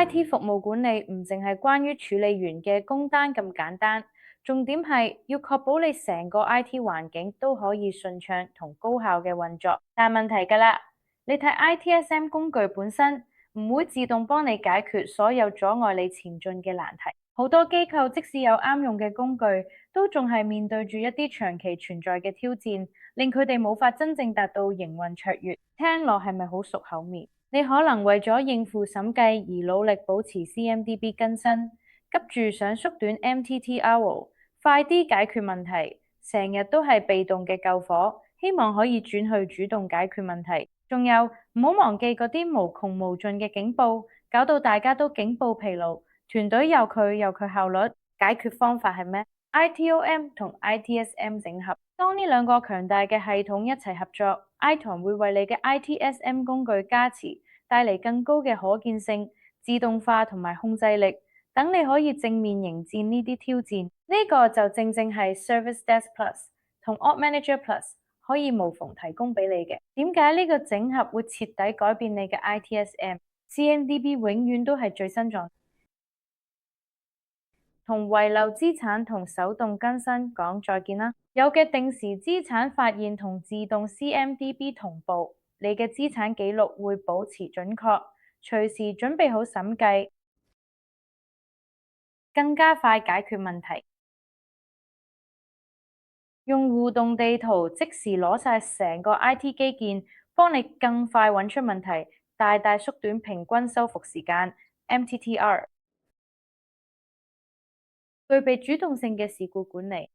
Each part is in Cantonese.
IT 服務管理唔淨係關於處理員嘅工單咁簡單，重點係要確保你成個 IT 環境都可以順暢同高效嘅運作。但係問題㗎啦，你睇 ITSM 工具本身唔會自動幫你解決所有阻礙你前進嘅難題。好多機構即使有啱用嘅工具，都仲係面對住一啲長期存在嘅挑戰，令佢哋冇法真正達到營運卓越。聽落係咪好熟口面？你可能為咗應付審計而努力保持 CMDB 更新，急住想縮短 MTTR，快啲解決問題，成日都係被動嘅救火，希望可以轉去主動解決問題。仲有唔好忘記嗰啲無窮無盡嘅警報，搞到大家都警報疲勞。團隊有佢效率，解決方法係咩？ITOM 同 ITSM 整合。當呢兩個強大嘅系統一齊合作，ITOM 會為你嘅 ITSM 工具加持，帶嚟更高嘅可見性、自動化同埋控制力，等你可以正面迎戰呢啲挑戰。呢個就正正係 Service Desk Plus 同 Ops Manager Plus 可以無縫提供俾你嘅。點解呢個整合會徹底改變你嘅 ITSM？CMDB 永遠都係最新狀態。同遺留資產同手動更新講再見啦。有嘅定時資產發現同自動 CMDB 同步，你嘅資產記錄會保持準確，隨時準備好審計，更加快解決問題。用互動地圖即時攞晒成個 IT 基建，幫你更快揾出問題，大大縮短平均修復時間 MTTR。具備主動性嘅事故管理，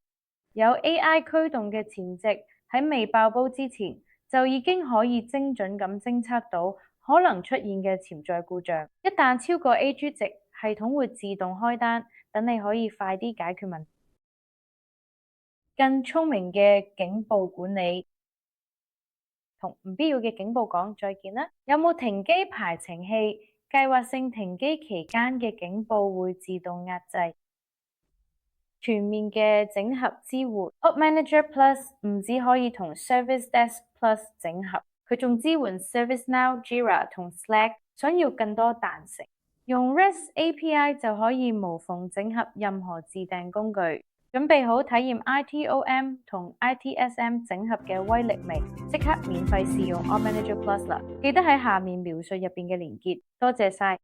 有 AI 驅動嘅前夕，喺未爆煲之前，就已經可以精準咁偵測到可能出現嘅潛在故障。一旦超過 AG 值，系統會自動開單，等你可以快啲解決問題。更聰明嘅警報管理，同唔必要嘅警報講再見啦。有冇停機排程器？計劃性停機期間嘅警報會自動壓制。全面嘅整合支援 Ops Manager Plus 唔只可以同 Service Desk Plus 整合，佢仲支援 ServiceNow、Jira 同 Slack。想要更多彈性，用 REST API 就可以無縫整合任何自訂工具。準備好體驗 ITOM 同 ITSM 整合嘅威力未？即刻免費試用 Ops Manager Plus 啦！記得喺下面描述入邊嘅連結。多謝晒。